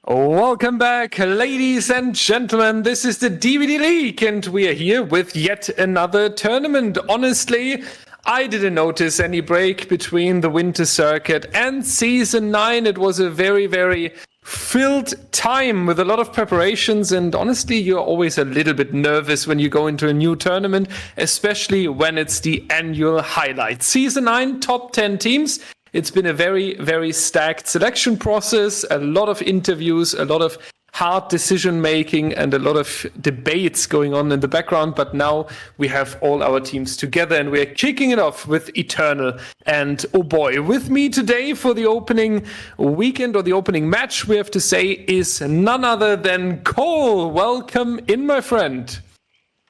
Welcome back, ladies and gentlemen. This is the DBDLeague, and we are here with yet another tournament. Honestly, I didn't notice any break between the Winter Circuit and Season 9. It was a very, very filled time with a lot of preparations, and honestly, you're always a little bit nervous when you go into a new tournament, especially when it's the annual highlight. Season 9, top 10 teams. It's been a very, very stacked selection process, a lot of interviews, a lot of hard decision making, and a lot of debates going on in the background. But now we have all our teams together, and we're kicking it off with Eternal and Oboy. With me today for the opening weekend, or the opening match, we have to say, is none other than Cole. Welcome in, my friend.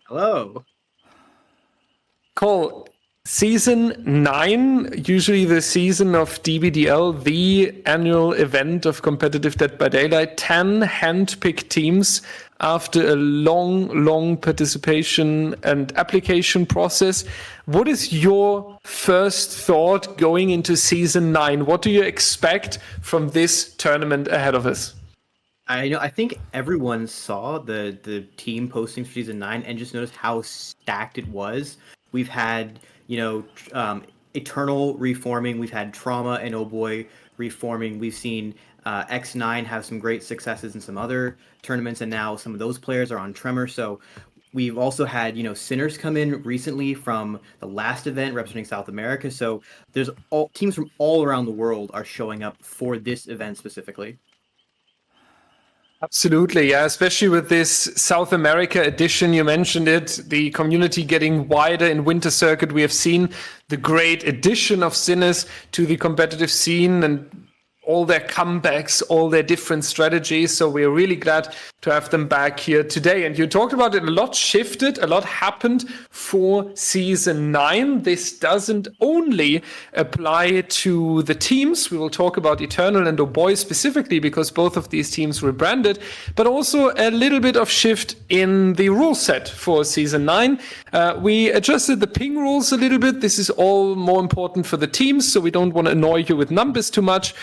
Hello. Cole, Season 9, usually the season of DBDL, the annual event of competitive Dead by Daylight, 10 hand-picked teams after a long participation and application process. What is your first thought going into Season 9? What do you expect from this tournament ahead of us? I think everyone saw the team posting for Season 9 and just noticed how stacked it was. We've had Eternal reforming. We've had Trauma and Oboy reforming. We've seen X9 have some great successes in some other tournaments, and now some of those players are on Tremor. So we've also had, Sinners come in recently from the last event representing South America. So there's teams from all around the world are showing up for this event specifically. Absolutely, yeah, especially with this South America edition, you mentioned it, the community getting wider in Winter Circuit. We have seen the great addition of Sinners to the competitive scene and all their comebacks, all their different strategies. So we're really glad to have them back here today. And you talked about it, a lot shifted, a lot happened for Season 9. This doesn't only apply to the teams. We will talk about Eternal and Oboy specifically because both of these teams rebranded, but also a little bit of shift in the rule set for Season 9. We adjusted the ping rules a little bit. This is all more important for the teams, so we don't want to annoy you with numbers too much.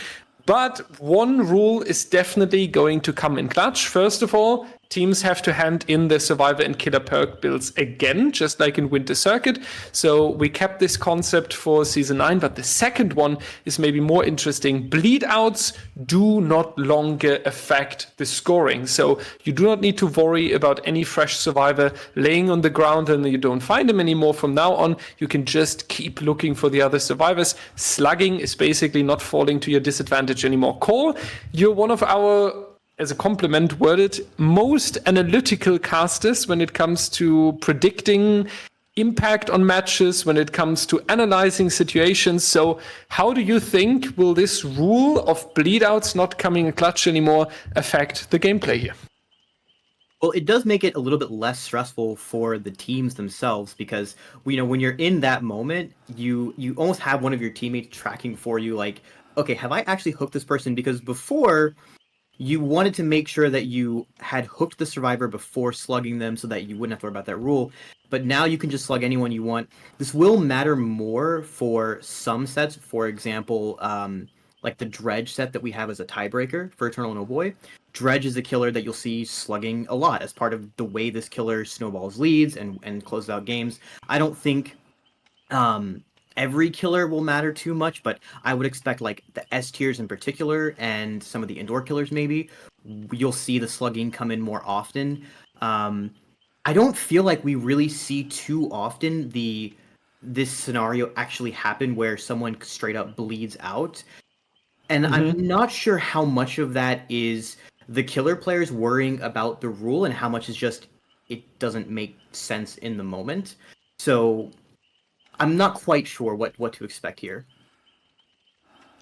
But one rule is definitely going to come in clutch. First of all, teams have to hand in their Survivor and Killer perk builds again, just like in Winter Circuit. So we kept this concept for Season 9, but the second one is maybe more interesting. Bleed outs do not longer affect the scoring. So you do not need to worry about any fresh Survivor laying on the ground and you don't find them anymore. From now on, you can just keep looking for the other survivors. Slugging is basically not falling to your disadvantage anymore. Cole, you're one of our, as a compliment worded, most analytical casters when it comes to predicting impact on matches, when it comes to analyzing situations. So how do you think will this rule of bleed outs not coming in clutch anymore affect the gameplay here? Well, it does make it a little bit less stressful for the teams themselves because, when you're in that moment, you almost have one of your teammates tracking for you, like, okay, have I actually hooked this person? Because before, you wanted to make sure that you had hooked the survivor before slugging them so that you wouldn't have to worry about that rule. But now you can just slug anyone you want. This will matter more for some sets. For example, like the Dredge set that we have as a tiebreaker for Eternal and Oboy. Dredge is a killer that you'll see slugging a lot as part of the way this killer snowballs leads and closes out games. I don't think every killer will matter too much, but I would expect like the S tiers in particular and some of the indoor killers maybe, you'll see the slugging come in more often. I don't feel like we really see too often this scenario actually happen where someone straight up bleeds out. And I'm not sure how much of that is the killer players worrying about the rule and how much is just it doesn't make sense in the moment. So I'm not quite sure what to expect here.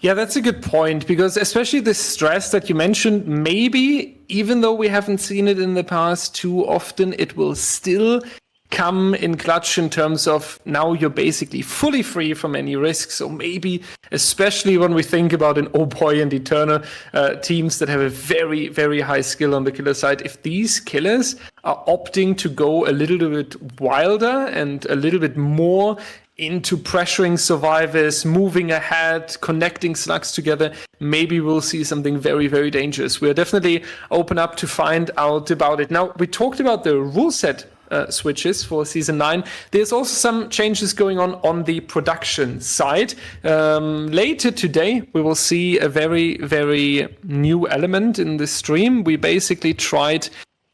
Yeah, that's a good point, because especially the stress that you mentioned, maybe even though we haven't seen it in the past too often, it will still come in clutch in terms of now you're basically fully free from any risks. So maybe, especially when we think about an Oboy and Eternal teams that have a very, very high skill on the killer side, if these killers are opting to go a little bit wilder and a little bit more into pressuring survivors, moving ahead, connecting slugs together, maybe we'll see something very, very dangerous. We're definitely open up to find out about it. Now, we talked about the rule set switches for Season 9. There's also some changes going on the production side. Later today, we will see a very, very new element in the stream. We basically tried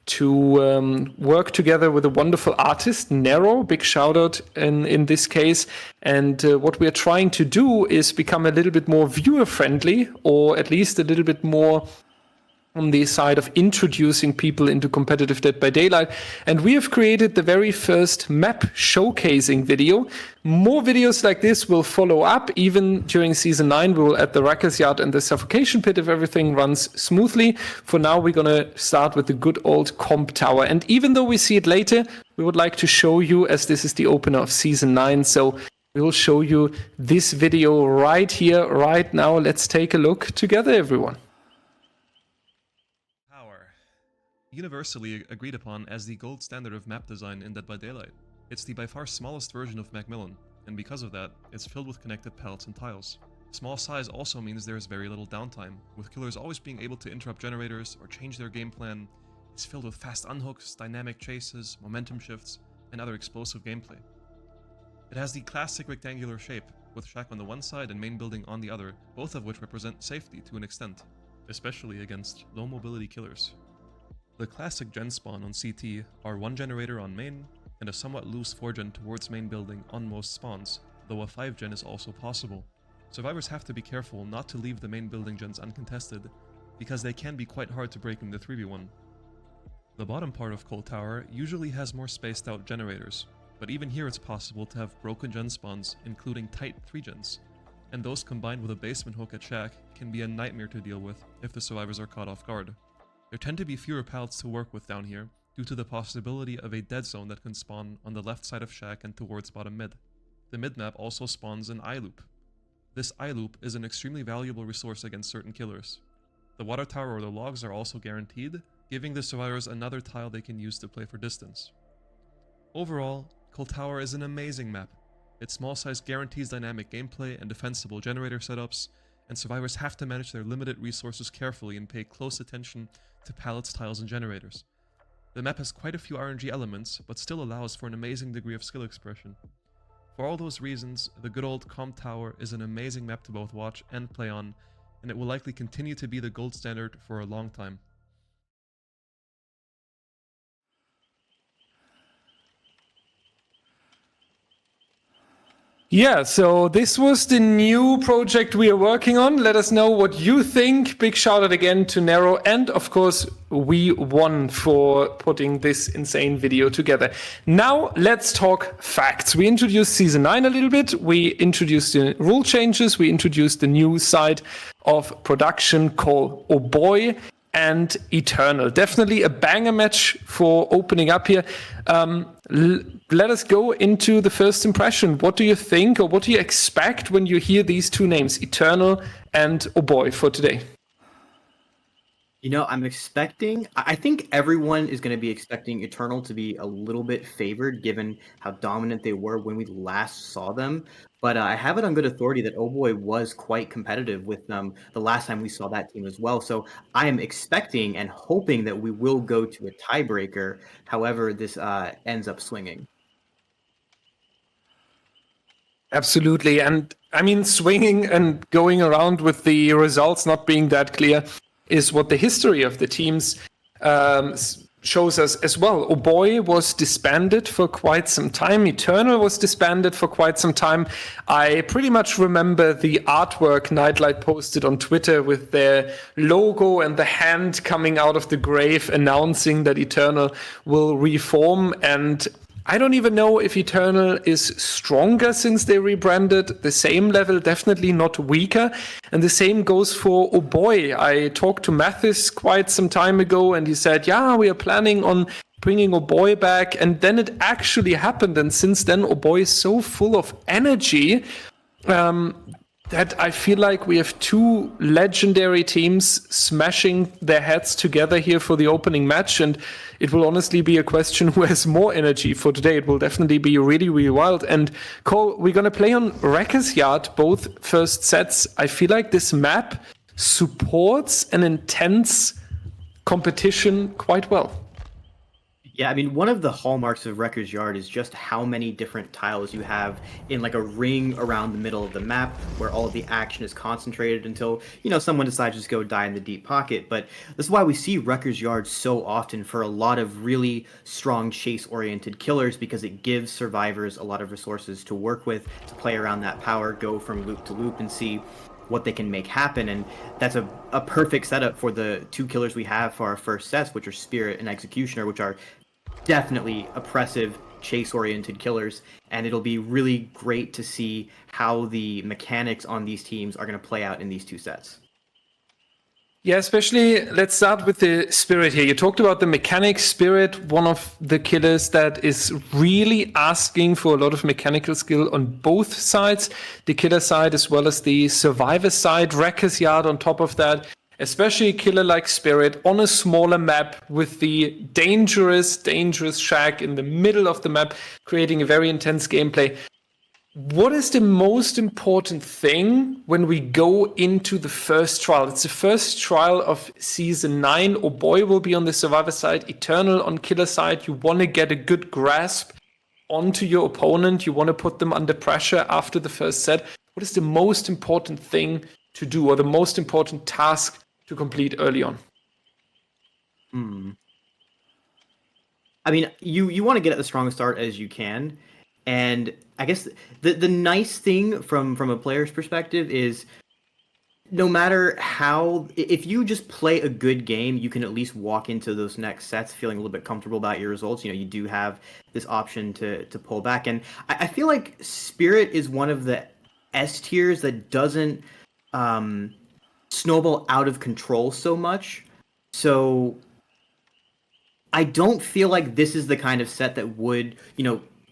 to work together with a wonderful artist, Nero, big shout out in this case. And what we are trying to do is become a little bit more viewer friendly, or at least a little bit more on the side of introducing people into competitive Dead by Daylight. And we have created the very first map showcasing video. More videos like this will follow up. Even during Season 9, we will add the Wrecker's Yard and the Suffocation Pit if everything runs smoothly. For now, we're going to start with the good old Comp Tower. And even though we see it later, we would like to show you, as this is the opener of Season 9, so we will show you this video right here, right now. Let's take a look together, everyone. Universally agreed upon as the gold standard of map design in Dead by Daylight. It's the by far smallest version of Macmillan, and because of that, it's filled with connected pallets and tiles. Small size also means there is very little downtime, with killers always being able to interrupt generators or change their game plan. It's filled with fast unhooks, dynamic chases, momentum shifts, and other explosive gameplay. It has the classic rectangular shape, with shack on the one side and main building on the other, both of which represent safety to an extent, especially against low mobility killers. The classic gen spawn on CT are one generator on main, and a somewhat loose 4-gen towards main building on most spawns, though a 5-gen is also possible. Survivors have to be careful not to leave the main building gens uncontested, because they can be quite hard to break in the 3v1. The bottom part of Cold Tower usually has more spaced out generators, but even here it's possible to have broken gen spawns, including tight 3-gens, and those combined with a basement hook at shack can be a nightmare to deal with if the survivors are caught off guard. There tend to be fewer pallets to work with down here, due to the possibility of a dead zone that can spawn on the left side of shack and towards bottom mid. The mid map also spawns an eye loop. This eye loop is an extremely valuable resource against certain killers. The water tower or the logs are also guaranteed, giving the survivors another tile they can use to play for distance. Overall, Cold Tower is an amazing map. Its small size guarantees dynamic gameplay and defensible generator setups, and survivors have to manage their limited resources carefully and pay close attention to pallets, tiles, and generators. The map has quite a few RNG elements, but still allows for an amazing degree of skill expression. For all those reasons, the good old Comp Tower is an amazing map to both watch and play on, and it will likely continue to be the gold standard for a long time. Yeah, so this was the new project we are working on. Let us know what you think. Big shout out again to Nero. And of course, we won for putting this insane video together. Now, let's talk facts. We introduced Season 9 a little bit. We introduced the rule changes. We introduced the new side of production called Oboy and Eternal. Definitely a banger match for opening up here. Let us go into the first impression. What do you think, or what do you expect when you hear these two names, Eternal and Oboy, for today? You know, I think everyone is going to be expecting Eternal to be a little bit favored given how dominant they were when we last saw them. But I have it on good authority that Oboy was quite competitive with them the last time we saw that team as well. So I am expecting and hoping that we will go to a tiebreaker, however this ends up swinging. Absolutely. And I mean, swinging and going around with the results not being that clear is what the history of the teams shows us as well. Oboy was disbanded for quite some time. Eternal was disbanded for quite some time. I pretty much remember the artwork Nightlight posted on Twitter with their logo and the hand coming out of the grave announcing that Eternal will reform. And I don't even know if Eternal is stronger since they rebranded. The same level, definitely not weaker. And the same goes for Oboy. I talked to Mathis quite some time ago and he said, yeah, we are planning on bringing Oboy back. And then it actually happened. And since then, Oboy is so full of energy. that I feel like we have two legendary teams smashing their heads together here for the opening match, and it will honestly be a question who has more energy for today. It will definitely be really, really wild. And Cole, we're going to play on Wrecker's Yard, both first sets. I feel like this map supports an intense competition quite well. Yeah, I mean, one of the hallmarks of Wrecker's Yard is just how many different tiles you have in like a ring around the middle of the map where all of the action is concentrated until, someone decides to just go die in the deep pocket. But this is why we see Wrecker's Yard so often for a lot of really strong chase-oriented killers, because it gives survivors a lot of resources to work with, to play around that power, go from loop to loop and see what they can make happen. And that's a perfect setup for the two killers we have for our first sets, which are Spirit and Executioner, which are definitely oppressive chase-oriented killers, and it'll be really great to see how the mechanics on these teams are going to play out in these two sets. Yeah, especially let's start with the Spirit here. You talked about the mechanics. Spirit, one of the killers that is really asking for a lot of mechanical skill on both sides, the killer side as well as the survivor side. Wrecker's Yard on top of that. Especially a killer like Spirit on a smaller map with the dangerous shack in the middle of the map, creating a very intense gameplay. What is the most important thing when we go into the first trial? It's the first trial of Season 9. Oboy will be on the survivor side, Eternal on killer side. You want to get a good grasp onto your opponent. You want to put them under pressure after the first set. What is the most important thing to do, or the most important task to complete early on? I mean, you want to get at the strongest start as you can, and I guess the nice thing from a player's perspective is, no matter how, if you just play a good game, you can at least walk into those next sets feeling a little bit comfortable about your results. You do have this option to pull back, and I feel like Spirit is one of the S tiers that doesn't snowball out of control so much. So I don't feel like this is the kind of set that would,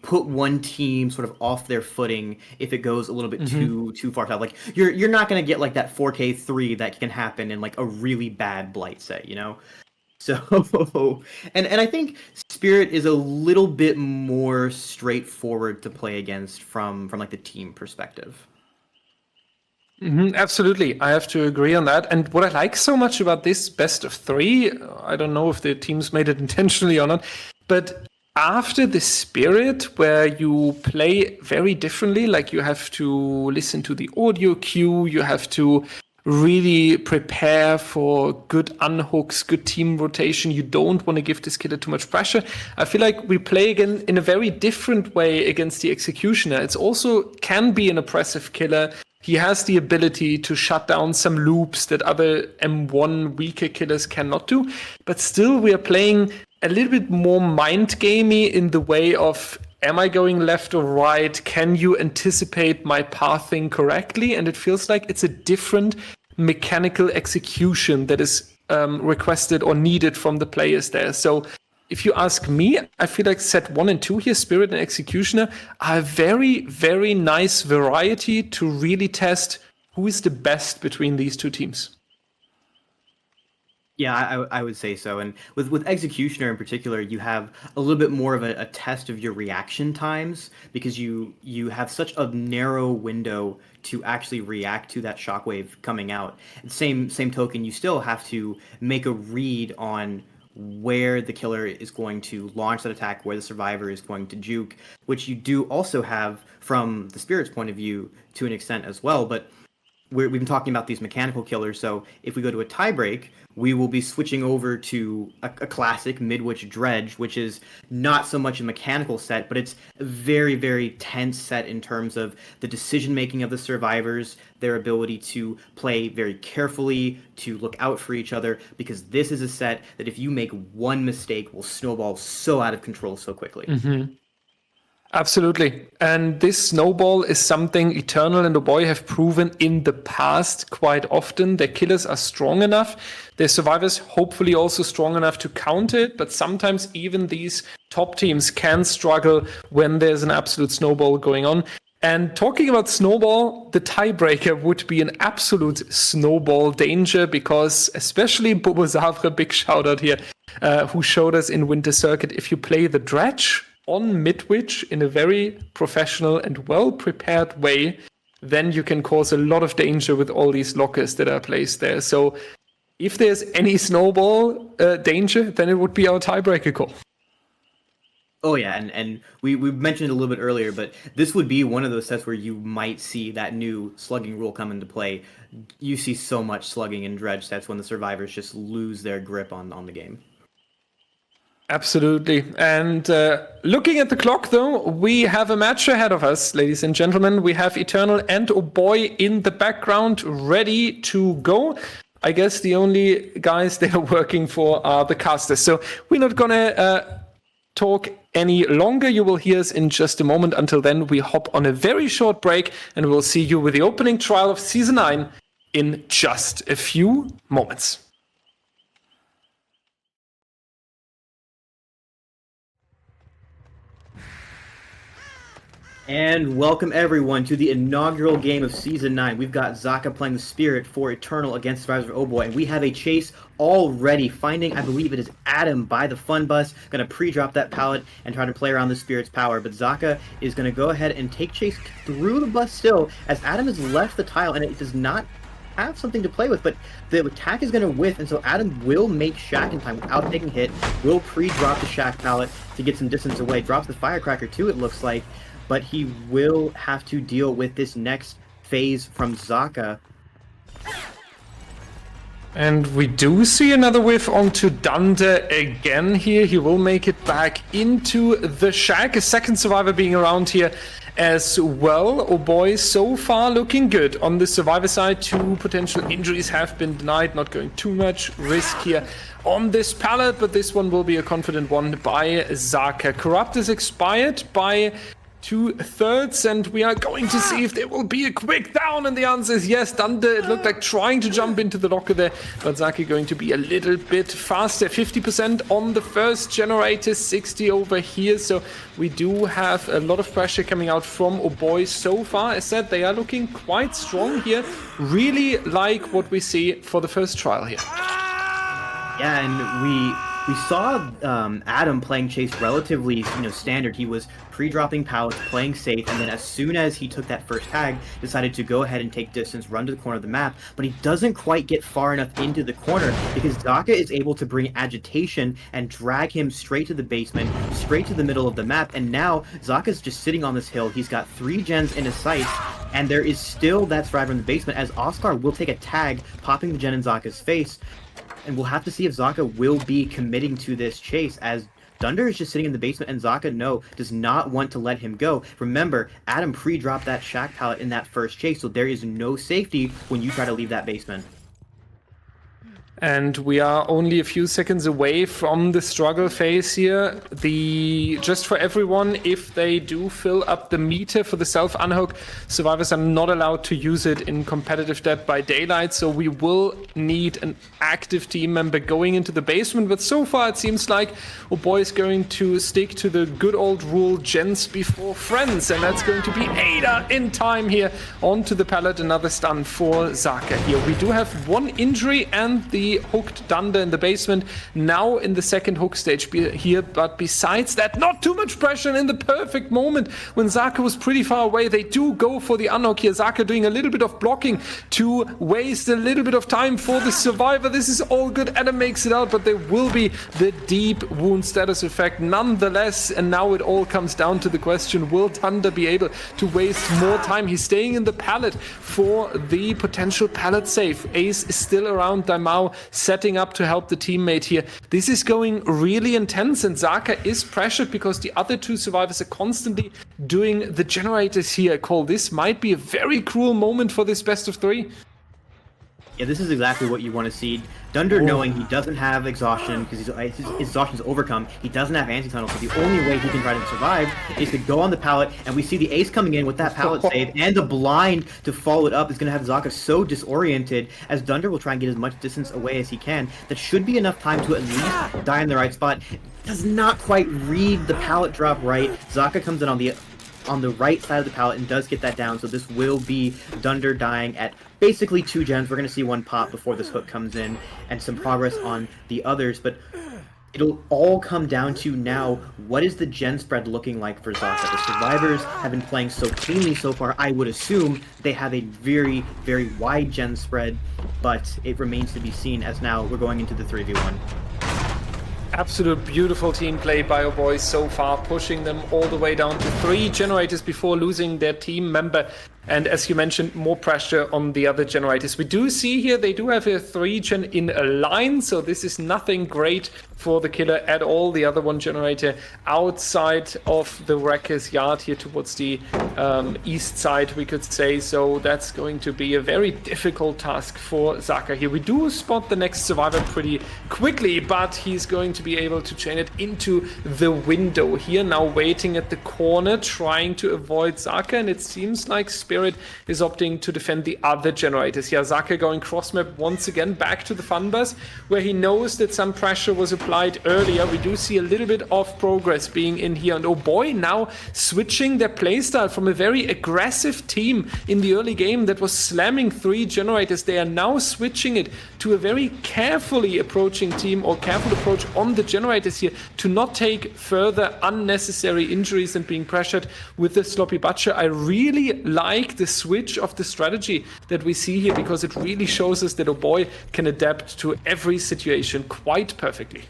put one team sort of off their footing if it goes a little bit too far south. Like you're not going to get like that 4K3 that can happen in like a really bad Blight set, So and I think Spirit is a little bit more straightforward to play against from like the team perspective. Absolutely. I have to agree on that. And what I like so much about this best of 3, I don't know if the teams made it intentionally or not, but after the Spirit, where you play very differently, like you have to listen to the audio cue, you have to really prepare for good unhooks, good team rotation. You don't want to give this killer too much pressure. I feel like we play again in a very different way against the Executioner. It's also can be an oppressive killer. He has the ability to shut down some loops that other M1 weaker killers cannot do. But still, we are playing a little bit more mind gamey in the way of, am I going left or right? Can you anticipate my pathing correctly? And it feels like it's a different mechanical execution that is requested or needed from the players there. So if you ask me, I feel like set 1 and 2 here, Spirit and Executioner, are a very, very nice variety to really test who is the best between these two teams. Yeah, I would say so. And with Executioner in particular, you have a little bit more of a test of your reaction times, because you have such a narrow window to actually react to that shockwave coming out. Same token, you still have to make a read on where the killer is going to launch that attack, where the survivor is going to juke, which you do also have from the Spirit's point of view to an extent as well. But we've been talking about these mechanical killers, so if we go to a tiebreak, we will be switching over to a classic Midwich Dredge, which is not so much a mechanical set, but it's a very, very tense set in terms of the decision-making of the survivors, their ability to play very carefully, to look out for each other, because this is a set that if you make one mistake will snowball so out of control so quickly. Absolutely. And this snowball is something Eternal and Oboy have proven in the past quite often. Their killers are strong enough. Their survivors hopefully also strong enough to counter it. But sometimes even these top teams can struggle when there's an absolute snowball going on. And talking about snowball, the tiebreaker would be an absolute snowball danger because especially Bobo Zavre, big shout out here, who showed us in Winter Circuit, if you play the Dredge on Midwich in a very professional and well-prepared way, then you can cause a lot of danger with all these lockers that are placed there. So if there's any snowball danger, then it would be our tiebreaker call. Oh yeah, and we mentioned it a little bit earlier, but this would be one of those sets where you might see that new slugging rule come into play. You see so much slugging in Dredge sets when the survivors just lose their grip on the game. Absolutely. And looking at the clock, though, we have a match ahead of us, ladies and gentlemen. We have Eternal and Oboy in the background ready to go. I guess the only guys they are working for are the casters. So we're not going to talk any longer. You will hear us in just a moment. Until then, we hop on a very short break and we'll see you with the opening trial of Season 9 in just a few moments. And welcome everyone to the inaugural game of Season 9. We've got Zaka playing the Spirit for Eternal against Survivors of Oboy, and we have a chase already, finding, I believe it is Adam by the Fun Bus, going to pre-drop that pallet and try to play around the Spirit's power, but Zaka is going to go ahead and take chase through the bus still, as Adam has left the tile, and it does not have something to play with, but the attack is going to whiff, and so Adam will make Shack in time without taking hit, will pre-drop the Shack pallet to get some distance away, drops the Firecracker too, it looks like, but he will have to deal with this next phase from Zaka. And we do see another whiff onto Dunder again here. He will make it back into the Shack. A second survivor being around here as well. Oh boy, so far looking good. On the survivor side, 2 potential injuries have been denied. Not going too much risk here on this pallet, but this one will be a confident one by Zaka. Corrupt is expired by 2/3, and we are going to see if there will be a quick down, and the answer is yes. Dunder, it looked like trying to jump into the locker there, but Zaki going to be a little bit faster. 50% on the first generator, 60 over here, so we do have a lot of pressure coming out from Oboy so far. As said, they are looking quite strong here. Really like what we see for the first trial here. Yeah, and we saw Adam playing chase relatively, standard. He was pre-dropping pallets, playing safe, and then as soon as he took that first tag, decided to go ahead and take distance, run to the corner of the map, but he doesn't quite get far enough into the corner because Zaka is able to bring agitation and drag him straight to the basement, straight to the middle of the map, and now Zaka's just sitting on this hill. He's got 3 gens in his sights, and there is still that survivor in the basement as Oscar will take a tag, popping the gen in Zaka's face. And we'll have to see if Zaka will be committing to this chase, as Dunder is just sitting in the basement and Zaka, does not want to let him go. Remember, Adam pre-dropped that Shack pallet in that first chase, so there is no safety when you try to leave that basement. And we are only a few seconds away from the struggle phase here. Just for everyone, if they do fill up the meter for the self-unhook, survivors are not allowed to use it in competitive Dead by Daylight, so we will need an active team member going into the basement. But so far it seems like Oboy is going to stick to the good old rule, gens before friends, and that's going to be Ada in time here onto the pallet. Another stun for Zaka here. We do have 1 injury and the hooked Dunder in the basement now in the second hook stage here, but besides that, not too much pressure, and in the perfect moment when Zaka was pretty far away, they do go for the unhook here. Zaka doing a little bit of blocking to waste a little bit of time for the survivor. This is all good. Adam makes it out, but there will be the deep wound status effect nonetheless, and now it all comes down to the question, will Dunder be able to waste more time? He's staying in the pallet for the potential pallet save. Ace is still around. Daimao setting up to help the teammate here. This is going really intense, and Zaka is pressured because the other 2 survivors are constantly doing the generators here. Cole, this might be a very cruel moment for this best of 3. Yeah, this is exactly what you want to see. Dunder knowing he doesn't have exhaustion because his exhaustion is overcome. He doesn't have anti-tunnel, so the only way he can try to survive is to go on the pallet, and we see the ace coming in with that pallet save, and the blind to follow it up is going to have Zaka so disoriented, as Dunder will try and get as much distance away as he can. That should be enough time to at least die in the right spot. Does not quite read the pallet drop right. Zaka comes in on the on the right side of the pallet and does get that down. So this will be Dunder dying at basically 2 gens. We're going to see 1 pop before this hook comes in and some progress on the others. But it'll all come down to now, what is the gen spread looking like for Zaka? The survivors have been playing so cleanly so far. I would assume they have a very, very wide gen spread, but it remains to be seen as now we're going into the 3v1. Absolute beautiful team play by Oboy so far, pushing them all the way down to 3 generators before losing their team member. And as you mentioned, more pressure on the other generators. We do see here they do have a 3-gen in a line, so this is nothing great for the killer at all. The other 1 generator outside of the wrecker's yard here towards the east side, we could say. So that's going to be a very difficult task for Zaka here. We do spot the next survivor pretty quickly, but he's going to be able to chain it into the window here. Now waiting at the corner, trying to avoid Zaka, and it seems like Spirit is opting to defend the other generators. Here, Zaka going cross-map once again back to the fun bus, where he knows that some pressure was applied earlier. We do see a little bit of progress being in here, and Oboy now switching their playstyle from a very aggressive team in the early game that was slamming 3 generators. They are now switching it to a very carefully approaching team, or careful approach on the generators here, to not take further unnecessary injuries and being pressured with the sloppy butcher. I really like the switch of the strategy that we see here, because it really shows us that Oboy can adapt to every situation quite perfectly.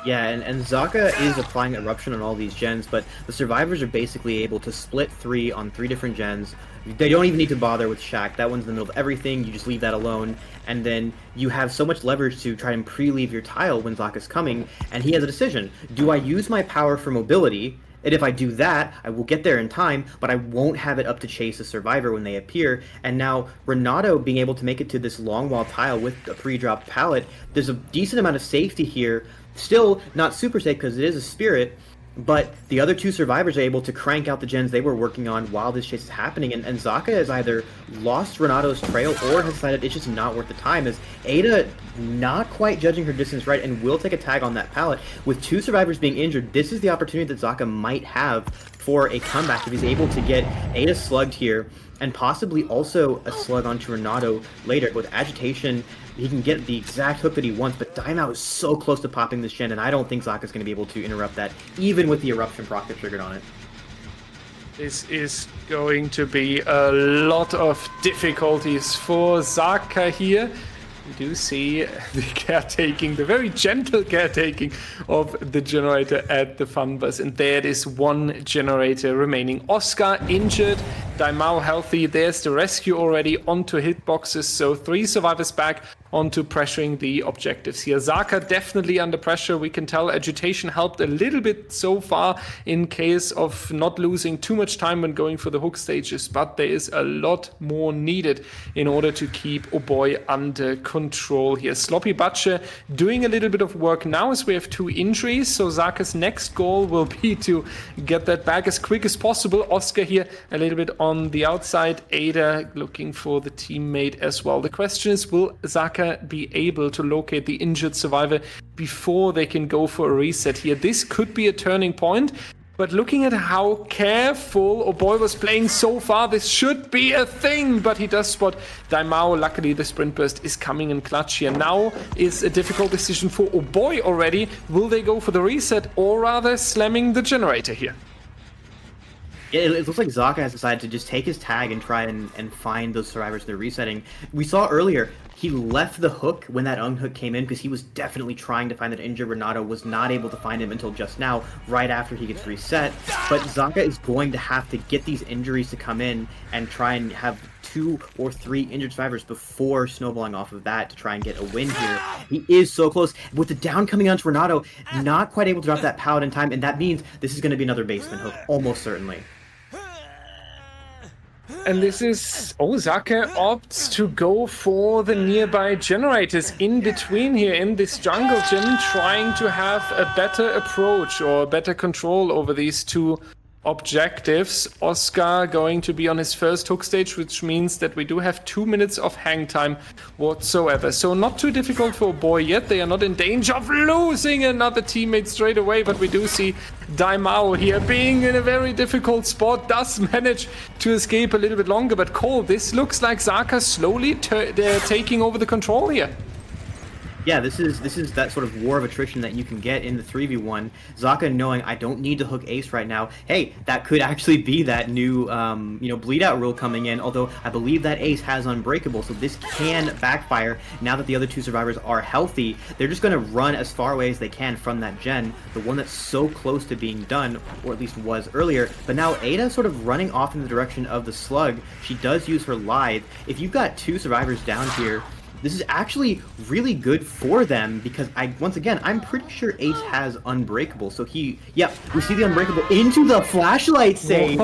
Yeah, and Zaka is applying Eruption on all these gens, but the survivors are basically able to split 3 on 3 different gens. They don't even need to bother with Shack. That one's in the middle of everything. You just leave that alone. And then you have so much leverage to try and pre-leave your tile when Zaka's coming. And he has a decision. Do I use my power for mobility? And if I do that, I will get there in time, but I won't have it up to chase a survivor when they appear. And now Renato being able to make it to this long wall tile with a pre-dropped pallet, there's a decent amount of safety here. Still not super safe because it is a Spirit, but the other 2 survivors are able to crank out the gens they were working on while this chase is happening, and Zaka has either lost Renato's trail or has decided it's just not worth the time, as Ada not quite judging her distance right and will take a tag on that pallet. With 2 survivors being injured, this is the opportunity that Zaka might have for a comeback if he's able to get Ada slugged here, and possibly also a slug onto Renato later. With Agitation, he can get the exact hook that he wants, but Daimao is so close to popping this gen, and I don't think Zaka's going to be able to interrupt that, even with the Eruption proc that triggered on it. This is going to be a lot of difficulties for Zaka here. We do see the caretaking, the very gentle caretaking of the generator at the fun bus, and there is 1 generator remaining. Oscar injured, Daimao healthy. There's the rescue already onto hitboxes, so 3 survivors back onto pressuring the objectives here. Zaka definitely under pressure. We can tell Agitation helped a little bit so far in case of not losing too much time when going for the hook stages, but there is a lot more needed in order to keep Oboy under control here. Sloppy Butcher doing a little bit of work now as we have 2 injuries, so Zaka's next goal will be to get that back as quick as possible. Oscar here a little bit on the outside, Ada looking for the teammate as well. The question is, will Zaka be able to locate the injured survivor before they can go for a reset here? This could be a turning point, but looking at how careful Oboy was playing so far, this should be a thing, but he does spot Daimao. Luckily, the sprint burst is coming in clutch here. Now is a difficult decision for Oboy already. Will they go for the reset, or rather slamming the generator here? It looks like Zaka has decided to just take his tag and try and find those survivors they're resetting. We saw earlier, he left the hook when that unhook came in because he was definitely trying to find that injured Renato, was not able to find him until just now, right after he gets reset. But Zaka is going to have to get these injuries to come in and try and have 2 or 3 injured survivors before snowballing off of that to try and get a win here. He is so close. With the down coming onto Renato, not quite able to drop that pallet in time, and that means this is going to be another basement hook, almost certainly. And this is... Oh, Zaka opts to go for the nearby generators in between here in this jungle gym, trying to have a better approach or better control over these 2 objectives. Oscar going to be on his first hook stage, which means that we do have 2 minutes of hang time whatsoever. So not too difficult for Oboy yet. They are not in danger of losing another teammate straight away, but we do see Daimao here being in a very difficult spot, does manage to escape a little bit longer. But Cole, this looks like Zaka slowly taking over the control here. Yeah, this is that sort of war of attrition that you can get in the 3v1. Zaka knowing I don't need to hook Ace right now. Hey, that could actually be that new bleed out rule coming in, although I believe that Ace has Unbreakable, so this can backfire now that the other two survivors are healthy. They're just going to run as far away as they can from that gen, the one that's so close to being done, or at least was earlier. But now Ada sort of running off in the direction of the slug. She does use her lithe. If you've got two survivors down here, this is actually really good for them because once again, I'm pretty sure Ace has Unbreakable. So we see the Unbreakable into the flashlight save.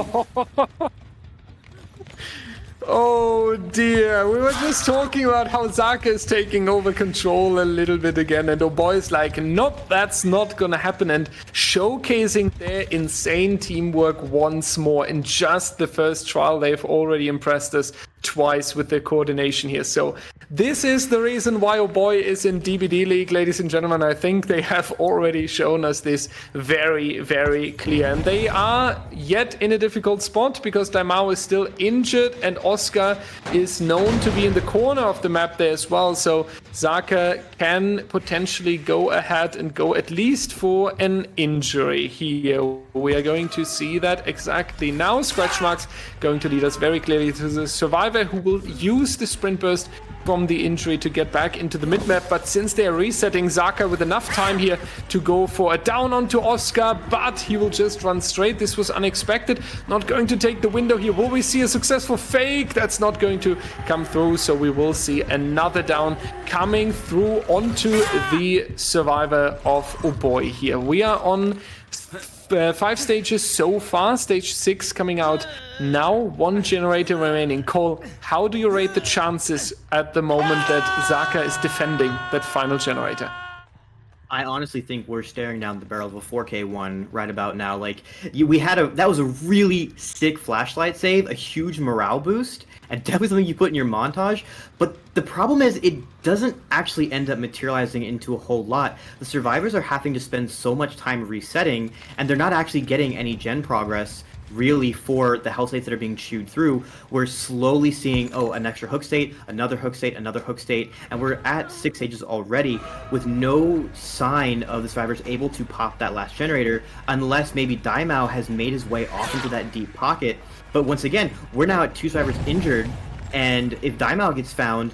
Oh dear, we were just talking about how Zaka is taking over control a little bit again, and Oboy's like, nope, that's not gonna happen, and showcasing their insane teamwork once more. In just the first trial, they've already impressed us twice with their coordination here. So this is the reason why Oboy is in DBDLeague, ladies and gentlemen. I think they have already shown us this very, very clear. And they are yet in a difficult spot because Daimao is still injured and Oscar is known to be in the corner of the map there as well. So Zaka can potentially go ahead and go at least for an injury here. We are going to see that exactly now. Scratch marks going to lead us very clearly to the survivor who will use the sprint burst from the injury to get back into the mid-map, but since they are resetting, Zaka with enough time here to go for a down onto Oscar, but he will just run straight. This was unexpected. Not going to take the window here. Will we see a successful fake? That's not going to come through, so we will see another down coming through onto the survivor of Oboy here. We are on 5 stages so far, stage 6 coming out now, 1 generator remaining. Cole, how do you rate the chances at the moment that Zaka is defending that final generator? I honestly think we're staring down the barrel of a 4K one right about now. Like, that was a really sick flashlight save, a huge morale boost, and definitely something you put in your montage. But the problem is it doesn't actually end up materializing into a whole lot. The survivors are having to spend so much time resetting, and they're not actually getting any gen progress really for the health states that are being chewed through. We're slowly seeing, an extra hook state, another hook state, another hook state, and we're at 6 stages already with no sign of the survivors able to pop that last generator unless maybe Daimao has made his way off into that deep pocket. But once again, we're now at 2 survivors injured, and if Daimao gets found,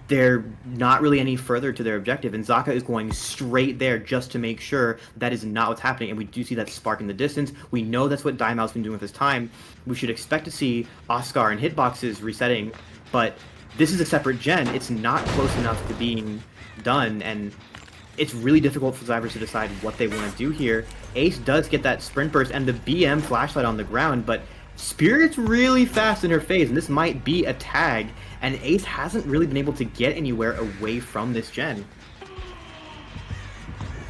they're not really any further to their objective, and Zaka is going straight there just to make sure that is not what's happening. And we do see that spark in the distance. We know that's what Daimao's been doing with his time. We should expect to see Oscar and hitboxes resetting, but this is a separate gen. It's not close enough to being done, and it's really difficult for survivors to decide what they want to do here. Ace does get that sprint burst and the BM flashlight on the ground, but Spirit's really fast in her phase, and this might be a tag, and Ace hasn't really been able to get anywhere away from this gen.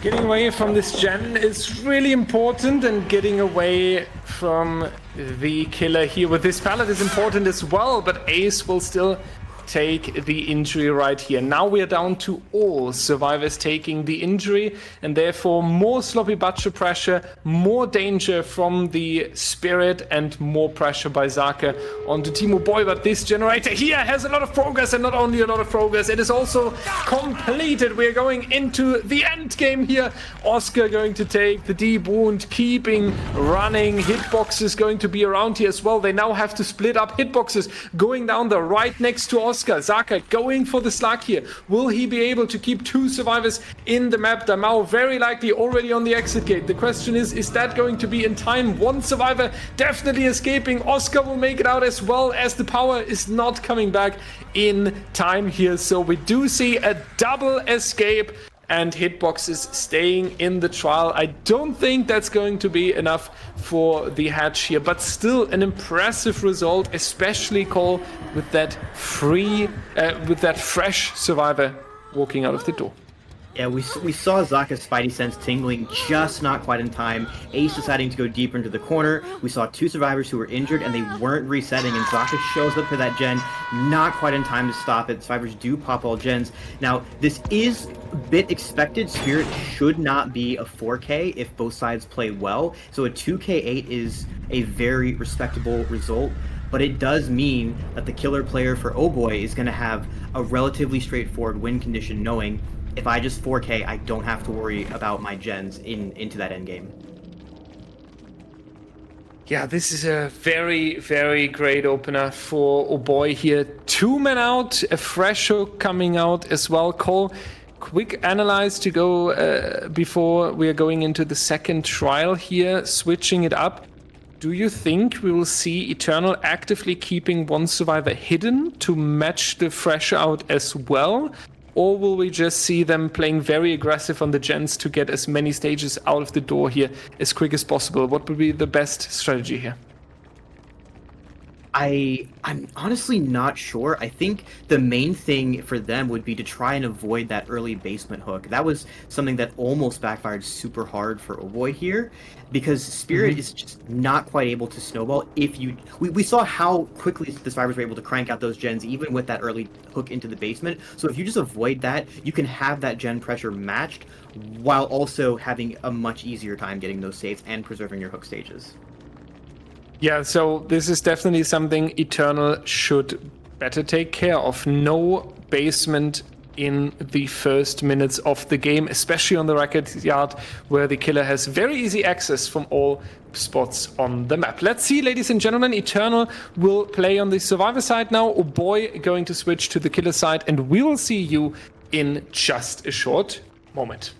Getting away from this gen is really important, and getting away from the killer here with this pallet is important as well, but Ace will still take the injury right here. Now we are down to all survivors taking the injury, and therefore more sloppy butcher pressure, more danger from the Spirit, and more pressure by Zaka onto Team Oboy. But this generator here has a lot of progress, and not only a lot of progress, it is also completed. We are going into the end game here. Oscar going to take the deep wound, keeping running. Hitboxes going to be around here as well. They now have to split up hitboxes going down the right next to Oscar. Zaka going for the slug here. Will he be able to keep 2 survivors in the map? Daimao very likely already on the exit gate. The question is that going to be in time? 1 survivor definitely escaping. Oscar will make it out as well, as the power is not coming back in time here. So we do see a double escape and hitboxes staying in the trial. I don't think that's going to be enough for the hatch here, but still an impressive result, especially Cole with that fresh survivor walking out of the door. Yeah, we saw Zaka's Spidey sense tingling just not quite in time. Ace deciding to go deeper into the corner. We saw two survivors who were injured and they weren't resetting, and Zaka shows up to that gen not quite in time to stop it. Survivors do pop all gens. Now, this is a bit expected. Spirit should not be a 4K if both sides play well, so a 2K8 is a very respectable result. But it does mean that the killer player for Oboy is going to have a relatively straightforward win condition, knowing if I just 4K, I don't have to worry about my gens into that end game. Yeah, this is a very, very great opener for Oboy here. 2 men out, a fresh hook coming out as well. Cole, quick analyze to go before we are going into the second trial here, switching it up. Do you think we will see Eternal actively keeping one survivor hidden to match the fresh out as well? Or will we just see them playing very aggressive on the gens to get as many stages out of the door here as quick as possible? What would be the best strategy here? I'm honestly not sure. I think the main thing for them would be to try and avoid that early basement hook. That was something that almost backfired super hard for Oboy here, because Spirit is just not quite able to snowball. We saw how quickly the survivors were able to crank out those gens even with that early hook into the basement. So if you just avoid that, you can have that gen pressure matched while also having a much easier time getting those saves and preserving your hook stages. Yeah, so this is definitely something Eternal should better take care of. No basement in the first minutes of the game, especially on the record yard, where the killer has very easy access from all spots on the map. Let's see, ladies and gentlemen, Eternal will play on the survivor side now. Oboy going to switch to the killer side, and we will see you in just a short moment.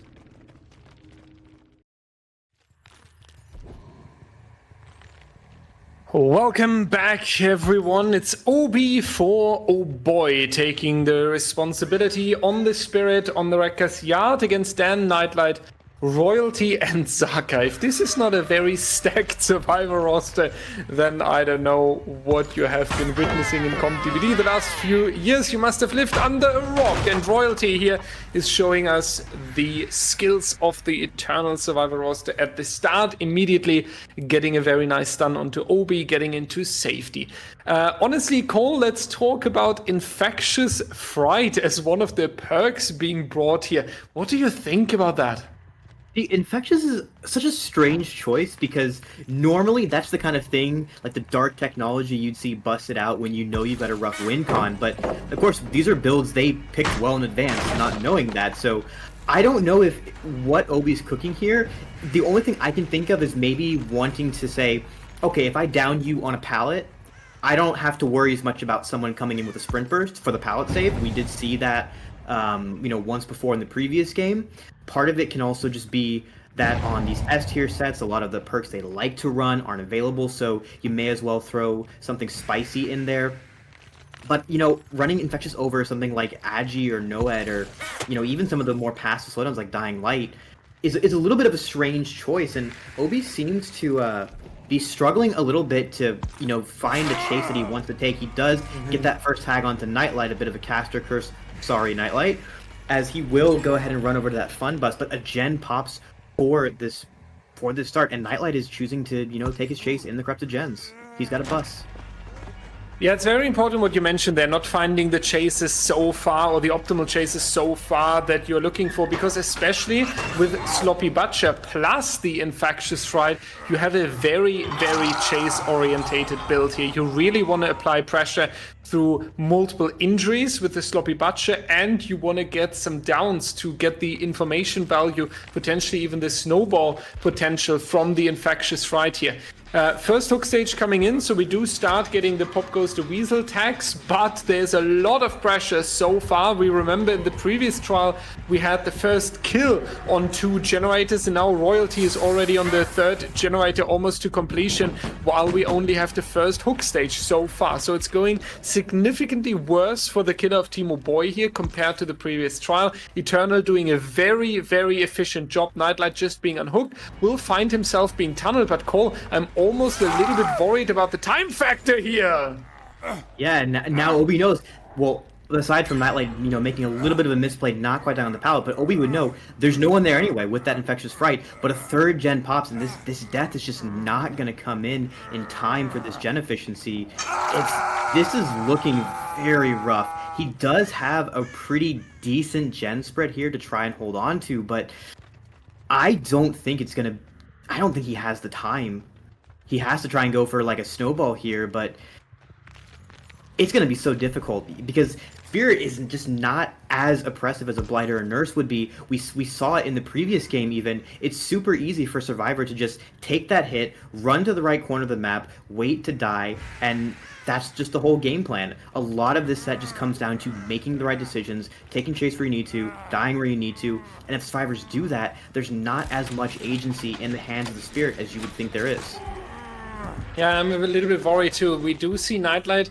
Welcome back, everyone. It's Obii for Oboy taking the responsibility on the Spirit on the Rekka's yard against Dan, Nightlight, Royalty, and Zaka. If this is not a very stacked survivor roster, then I don't know what you have been witnessing in Comp DBD the last few years. You must have lived under a rock, and Royalty here is showing us the skills of the Eternal survivor roster at the start, immediately getting a very nice stun onto Obii, getting into safety. Honestly, Cole, let's talk about Infectious Fright as one of the perks being brought here. What do you think about that? The Infectious is such a strange choice, because normally that's the kind of thing, like the dark technology you'd see busted out when you know you've got a rough win con, but of course these are builds they picked well in advance, not knowing that, so I don't know if what Obi's cooking here. The only thing I can think of is maybe wanting to say, okay, if I down you on a pallet, I don't have to worry as much about someone coming in with a sprint burst for the pallet save. We did see that once before in the previous game. Part of it can also just be that on these S tier sets, a lot of the perks they like to run aren't available, so you may as well throw something spicy in there. But, running Infectious over something like Agi or Noed, or, even some of the more passive slowdowns like Dying Light is a little bit of a strange choice, and Obii seems to be struggling a little bit to, find the chase that he wants to take. He does get that first tag onto Nightlight, a bit of a caster curse. Sorry, Nightlight, as he will go ahead and run over to that fun bus, but a gen pops for this start, and Nightlight is choosing to, take his chase in the corrupted gens. He's got a bus. Yeah, it's very important what you mentioned there, not finding the chases so far, or the optimal chases so far that you're looking for, because especially with Sloppy Butcher plus the Infectious Fright, you have a very, very chase-orientated build here. You really want to apply pressure through multiple injuries with the Sloppy Butcher, and you want to get some downs to get the information value, potentially even the snowball potential from the Infectious Fright here. First hook stage coming in, so we do start getting the Pop Goes the Weasel tags, but there's a lot of pressure so far. We remember in the previous trial we had the first kill on 2 generators, and now Royalty is already on the 3rd generator, almost to completion, while we only have the first hook stage so far. So it's going significantly worse for the killer of Team Oboy here compared to the previous trial. Eternal doing a very, very efficient job. Nightlight just being unhooked, will find himself being tunneled, but Cole, I'm almost a little bit worried about the time factor here. Yeah, now Obii knows, well, But aside from that, like, you know, making a little bit of a misplay, not quite down on the pallet, but Obii would know there's no one there anyway with that Infectious Fright. But a third gen pops, and this death is just not going to come in time for this gen efficiency. This is looking very rough. He does have a pretty decent gen spread here to try and hold on to, but I don't think he has the time. He has to try and go for like a snowball here, but it's going to be so difficult because Spirit is just not as oppressive as a Blighter or Nurse would be. We saw it in the previous game even. It's super easy for Survivor to just take that hit, run to the right corner of the map, wait to die, and that's just the whole game plan. A lot of this set just comes down to making the right decisions, taking chase where you need to, dying where you need to, and if Survivors do that, there's not as much agency in the hands of the Spirit as you would think there is. Yeah, I'm a little bit worried too. We do see Nightlight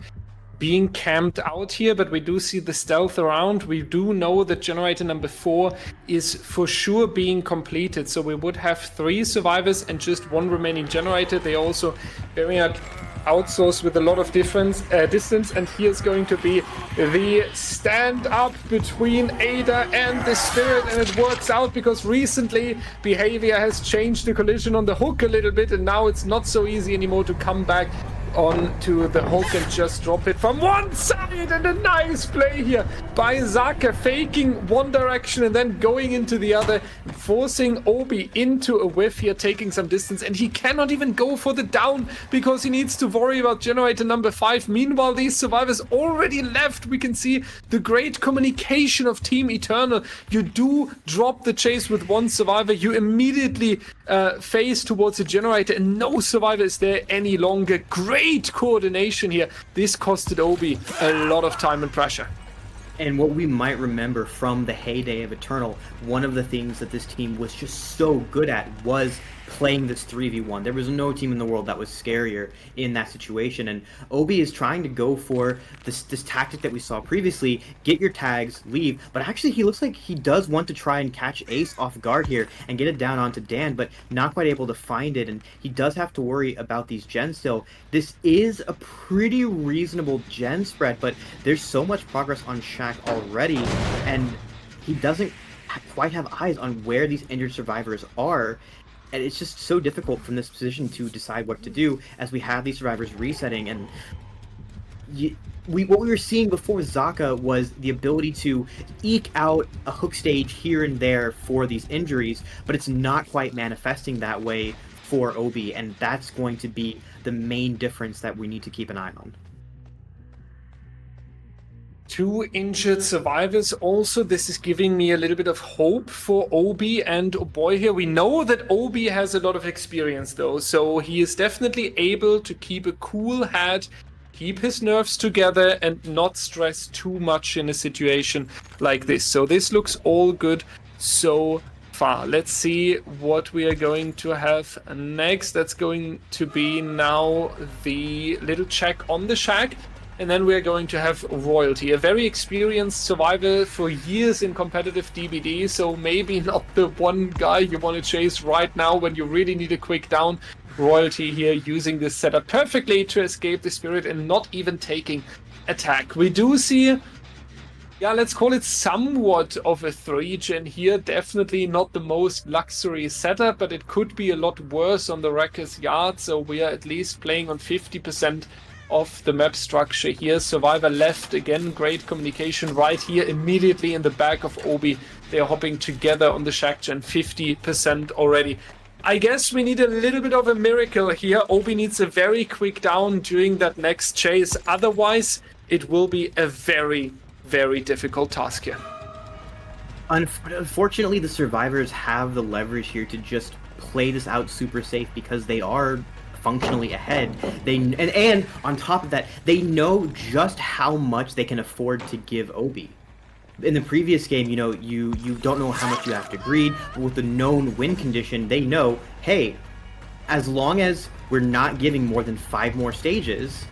being camped out here, but we do see the stealth around. We do know that generator number 4 is for sure being completed, so we would have 3 survivors and just 1 remaining generator. They also very much outsourced with a lot of distance, and here's going to be the stand up between Ada and the Spirit, and it works out because recently behavior has changed the collision on the hook a little bit, and now it's not so easy anymore to come back onto the hook and just drop it from one side. And a nice play here by Zaka, faking one direction and then going into the other, forcing Obii into a whiff here, taking some distance, and he cannot even go for the down because he needs to worry about generator number 5. Meanwhile, these survivors already left. We can see the great communication of Team Eternal. You do drop the chase with 1 survivor, you immediately face towards the generator, and no survivor is there any longer. Great coordination here. This costed Obii a lot of time and pressure. And what we might remember from the heyday of Eternal, one of the things that this team was just so good at was playing this 3v1. There was no team in the world that was scarier in that situation, and Obii is trying to go for this tactic that we saw previously, get your tags, leave, but actually he looks like he does want to try and catch Ace off guard here and get it down onto Dan, but not quite able to find it, and he does have to worry about these gens still. This is a pretty reasonable gen spread, but there's so much progress on Shaq already, and he doesn't quite have eyes on where these injured survivors are. And it's just so difficult from this position to decide what to do as we have these survivors resetting. And what we were seeing before Zaka was the ability to eke out a hook stage here and there for these injuries, but it's not quite manifesting that way for Obii, and that's going to be the main difference that we need to keep an eye on. 2 injured survivors also. This is giving me a little bit of hope for Obii and Oboy here. We know that Obii has a lot of experience though, so he is definitely able to keep a cool head, keep his nerves together, and not stress too much in a situation like this. So this looks all good so far. Let's see what we are going to have next. That's going to be now the little check on the shack. And then we're going to have Royalty, a very experienced survivor for years in competitive DBD, so maybe not the one guy you want to chase right now when you really need a quick down. Royalty here using this setup perfectly to escape the Spirit and not even taking attack. We do see, yeah, let's call it somewhat of a 3-gen here. Definitely not the most luxury setup, but it could be a lot worse on the Wrecker's Yard, so we are at least playing on 50% of the map structure here. Survivor left again, great communication right here immediately in the back of Obii. They're hopping together on the Shack Gen, 50% already. I guess we need a little bit of a miracle here. Obii needs a very quick down during that next chase. Otherwise, it will be a very, very difficult task here. Unfortunately, the survivors have the leverage here to just play this out super safe because they are functionally ahead. And on top of that, they know just how much they can afford to give Obii. In the previous game, you know, you don't know how much you have to greed, but with the known win condition, they know, hey, as long as we're not giving more than 5 more stages,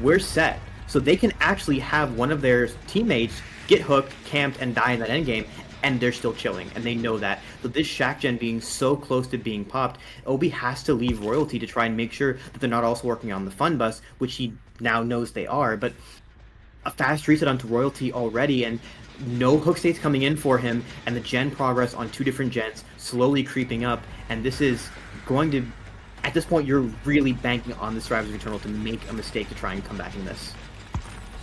we're set. So they can actually have one of their teammates get hooked, camped, and die in that endgame, and they're still chilling, and they know that. So this Shack Gen being so close to being popped, Obii has to leave Royalty to try and make sure that they're not also working on the fun bus, which he now knows they are. But a fast reset onto Royalty already, and no hook states coming in for him, and the gen progress on 2 different gens slowly creeping up, and this is going to, at this point, you're really banking on the Survivors of Eternal to make a mistake to try and come back in this.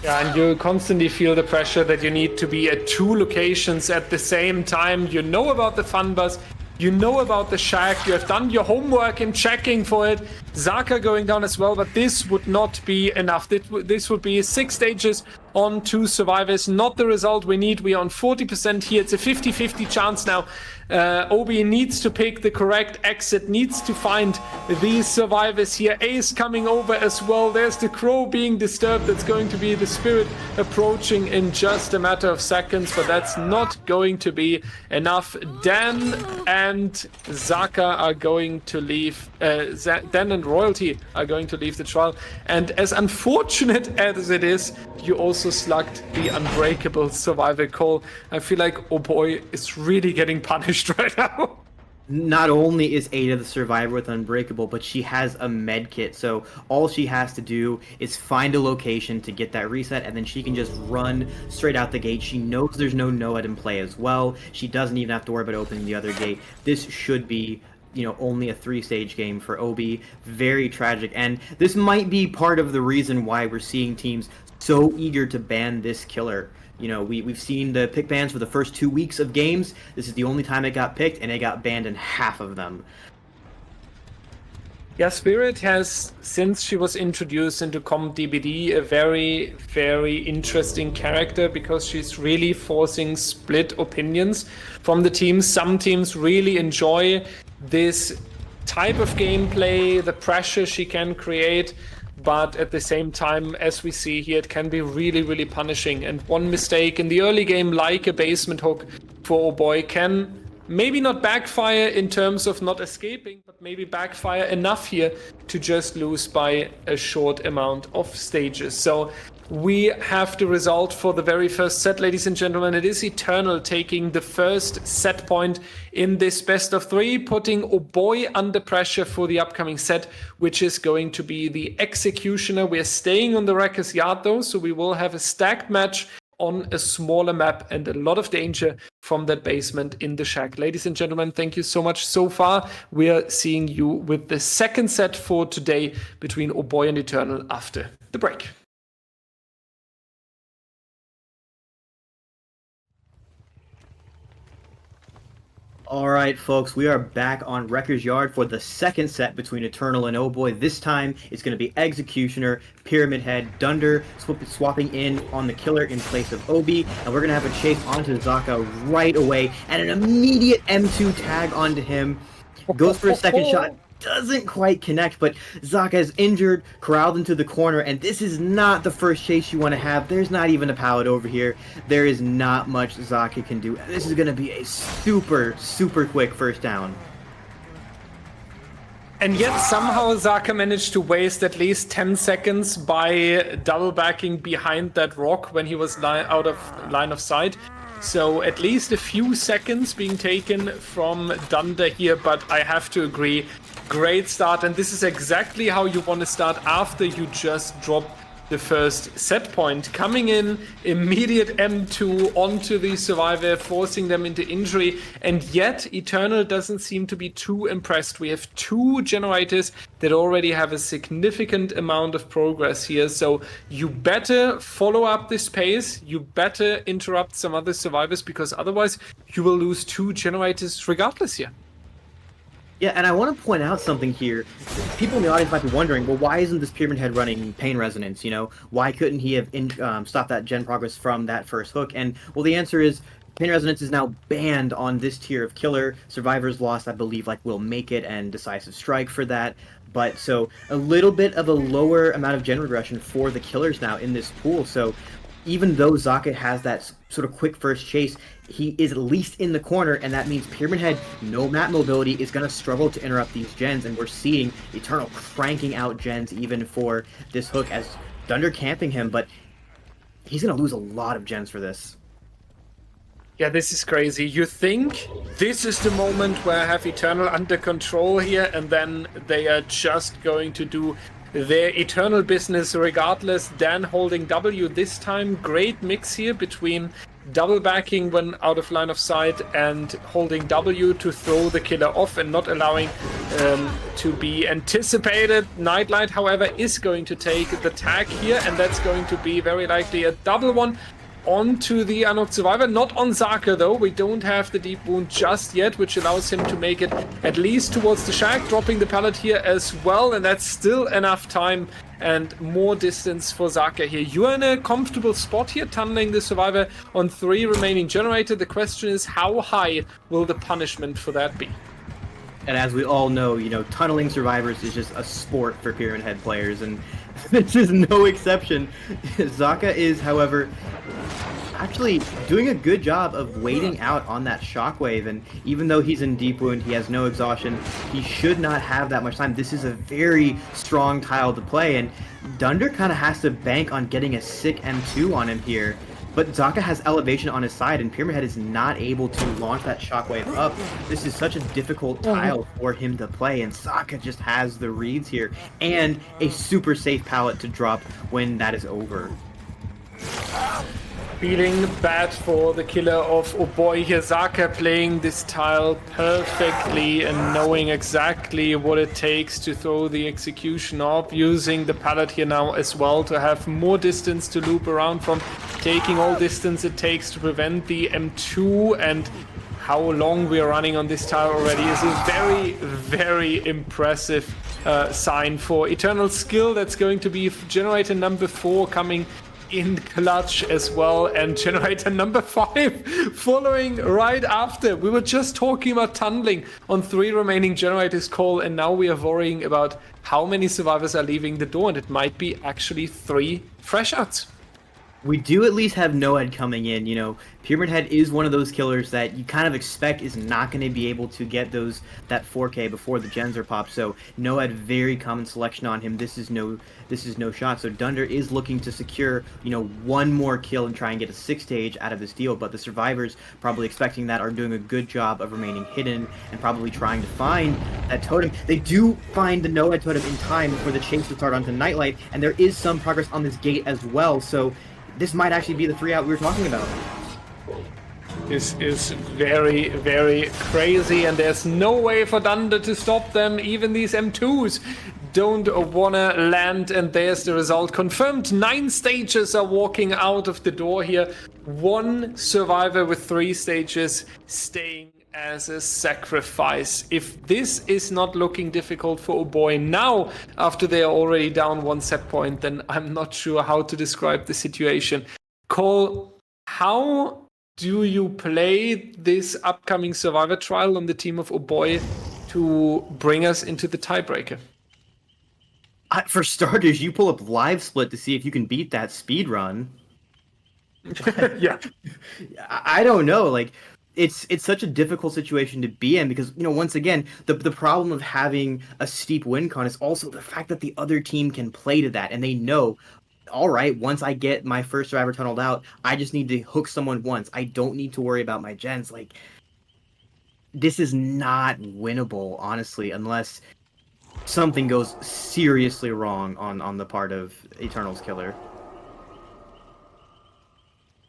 Yeah, and you constantly feel the pressure that you need to be at 2 locations at the same time. You know about the fun bus, you know about the shack, you have done your homework in checking for it. Zaka going down as well, but this would not be enough. This would be 6 stages on 2 survivors, not the result we need. We are on 40% here. It's a 50-50 chance now. Obii needs to pick the correct exit, needs to find these survivors here. Ace coming over as well. There's the crow being disturbed. That's going to be the Spirit approaching in just a matter of seconds, but that's not going to be enough. Dan and Zaka are going to leave. Dan and Royalty are going to leave the trial. And as unfortunate as it is, you also slugged the unbreakable survivor call. I feel like Oboy is really getting punished right now. Not only is Ada the survivor with Unbreakable, but she has a med kit, so all she has to do is find a location to get that reset, and then she can just run straight out the gate. She knows there's no Noad in play as well. She doesn't even have to worry about opening the other gate. This should be, you know, only a 3-stage game for Obii. Very tragic, and this might be part of the reason why we're seeing teams so eager to ban this killer. You know, we've seen the pick bans for the first 2 weeks of games. This is the only time it got picked, and it got banned in half of them. Yeah, Spirit has, since she was introduced into Comp DBD, a very, very interesting character because she's really forcing split opinions from the teams. Some teams really enjoy this type of gameplay, the pressure she can create, but at the same time, as we see here, it can be really, really punishing. And one mistake in the early game, like a basement hook for Oboy, can maybe not backfire in terms of not escaping, but maybe backfire enough here to just lose by a short amount of stages. So we have the result for the very first set, ladies and gentlemen. It is Eternal taking the first set point in this best of 3, putting Oboy under pressure for the upcoming set, which is going to be the Executioner. We are staying on the Wrecker's Yard though, so we will have a stacked match on a smaller map and a lot of danger from that basement in the shack. Ladies and gentlemen, thank you so much so far. We are seeing you with the second set for today between Oboy and Eternal after the break. All right, folks, we are back on Wrecker's Yard for the second set between Eternal and Oboy. This time, it's going to be Executioner, Pyramid Head, Dunder swapping in on the killer in place of Obii, and we're going to have a chase onto Zaka right away, and an immediate M2 tag onto him. Goes for a second shot, doesn't quite connect, but Zaka is injured, corralled into the corner, and this is not the first chase you want to have. There's not even a pallet over here. There is not much Zaka can do. This is going to be a super, super quick first down. And yet somehow Zaka managed to waste at least 10 seconds by double backing behind that rock when he was out of line of sight. So at least a few seconds being taken from Dunder here, but I have to agree, great start. And this is exactly how you want to start after you just drop the first set point. Coming in, immediate M2 onto the survivor, forcing them into injury. And yet Eternal doesn't seem to be too impressed. We have 2 generators that already have a significant amount of progress here. So you better follow up this pace. You better interrupt some other survivors, because otherwise you will lose 2 generators regardless here. Yeah, and I want to point out something here. People in the audience might be wondering, well, why isn't this Pyramid Head running Pain Resonance? You know, why couldn't he have stopped that gen progress from that first hook? And, well, the answer is Pain Resonance is now banned on this tier of killer. Survivors Lost, I believe, like, will make it, and Decisive Strike for that. But, so, a little bit of a lower amount of gen regression for the killers now in this pool. So, even though Zaka has that sort of quick first chase, he is at least in the corner, and that means Pyramid Head, no map mobility, is going to struggle to interrupt these gens, and we're seeing Eternal cranking out gens even for this hook as Dunder camping him, but he's going to lose a lot of gens for this. Yeah, this is crazy. You think this is the moment where I have Eternal under control here, and then they are just going to do their eternal business regardless. Dan holding W this time. Great mix here between double backing when out of line of sight and holding W to throw the killer off and not allowing to be anticipated. Nightlight, however, is going to take the tag here, and that's going to be very likely a double one onto the unlocked survivor. Not on Zaka though. We don't have the deep wound just yet, which allows him to make it at least towards the shack, dropping the pallet here as well, and that's still enough time and more distance for Zaka here. You are in a comfortable spot here, tunneling the survivor on 3 remaining generator. The question is, how high will the punishment for that be? And as we all know, you know, tunneling survivors is just a sport for Pyramid Head players, and this is no exception. Zaka is, however, actually doing a good job of waiting out on that shockwave, and even though he's in deep wound, he has no exhaustion, he should not have that much time. This is a very strong tile to play, and Dunder kind of has to bank on getting a sick M2 on him here. But Zaka has elevation on his side, and Pyramid Head is not able to launch that shockwave up. This is such a difficult tile for him to play, and Zaka just has the reads here, and a super safe pallet to drop when that is over. Feeling bad for the killer of Oboy here. Zaka playing this tile perfectly and knowing exactly what it takes to throw the execution off, using the pallet here now as well to have more distance to loop around from, taking all distance it takes to prevent the M2, and how long we are running on this tile already is a very, very impressive sign for Eternal skill. That's going to be generator number 4 coming in clutch as well, and generator number 5 following right after. We were just talking about tunneling on 3 remaining generators, Cole, and now we are worrying about how many survivors are leaving the door, and it might be actually 3 fresh outs. We do at least have Noed coming in. You know, Pyramid Head is one of those killers that you kind of expect is not going to be able to get that 4K before the gens are popped. So Noed, very common selection on him. This is no shot. So Dunder is looking to secure, you know, 1 more kill and try and get a 6 stage out of this deal. But the survivors, probably expecting that, are doing a good job of remaining hidden and probably trying to find that totem. They do find the Noed totem in time for the chase to start onto Nightlight, and there is some progress on this gate as well. So this might actually be the 3 out we were talking about. This is very, very crazy, and there's no way for Dunder to stop them. Even these M2s don't wanna land, and there's the result confirmed. 9 stages are walking out of the door here. 1 survivor with 3 stages staying as a sacrifice. If this is not looking difficult for Oboy now, after they are already down 1 set point, then I'm not sure how to describe the situation. Cole, how do you play this upcoming survivor trial on the team of Oboy to bring us into the tiebreaker? For starters, you pull up Live Split to see if you can beat that speed run. Yeah. I don't know, like, it's such a difficult situation to be in, because, you know, once again, the problem of having a steep win con is also the fact that the other team can play to that, and they know, all right, once I get my first survivor tunneled out, I just need to hook someone once. I don't need to worry about my gens. Like, this is not winnable, honestly, unless something goes seriously wrong on the part of Eternal's killer.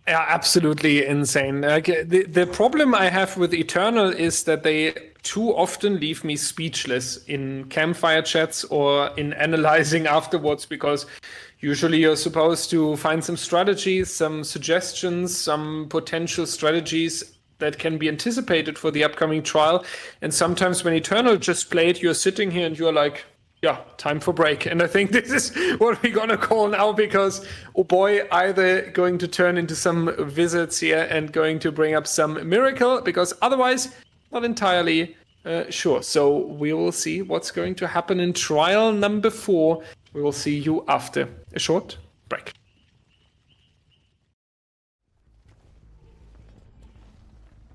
Yeah, absolutely insane. Like, the problem I have with Eternal is that they too often leave me speechless in campfire chats or in analyzing afterwards, because usually you're supposed to find some strategies, some suggestions, some potential strategies that can be anticipated for the upcoming trial. And sometimes when Eternal just played, you're sitting here and you're like, yeah, time for break. And I think this is what we're gonna call now, because Oboy either going to turn into some wizards here and going to bring up some miracle, because otherwise not entirely sure. So we will see what's going to happen in trial number 4. We will see you after a short break.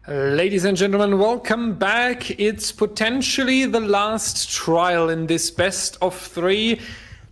Ladies and gentlemen, welcome back. It's potentially the last trial in this best of 3.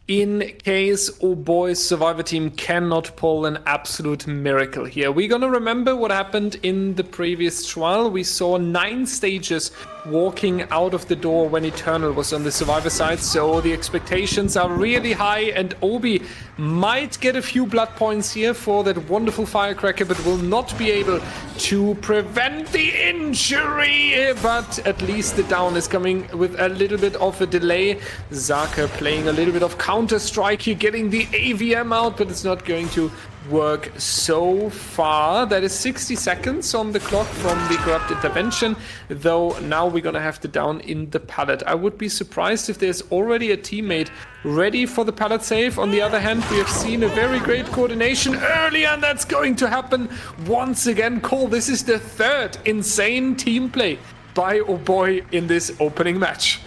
in case Oboy's survivor team cannot pull an absolute miracle here. We're gonna remember what happened in the previous trial. We saw 9 stages walking out of the door when Eternal was on the survivor side, so the expectations are really high, and Obii might get a few blood points here for that wonderful firecracker, but will not be able to prevent the injury. But at least the down is coming with a little bit of a delay. Zaka playing a little bit of Counter-Strike here, getting the AVM out, but it's not going to work so far. That is 60 seconds on the clock from the corrupt intervention, though now we're gonna have to down in the pallet. I would be surprised if there's already a teammate ready for the pallet save. On the other hand, we have seen a very great coordination earlier, and that's going to happen once again. Cole, this is the 3rd insane team play by Oboy in this opening match.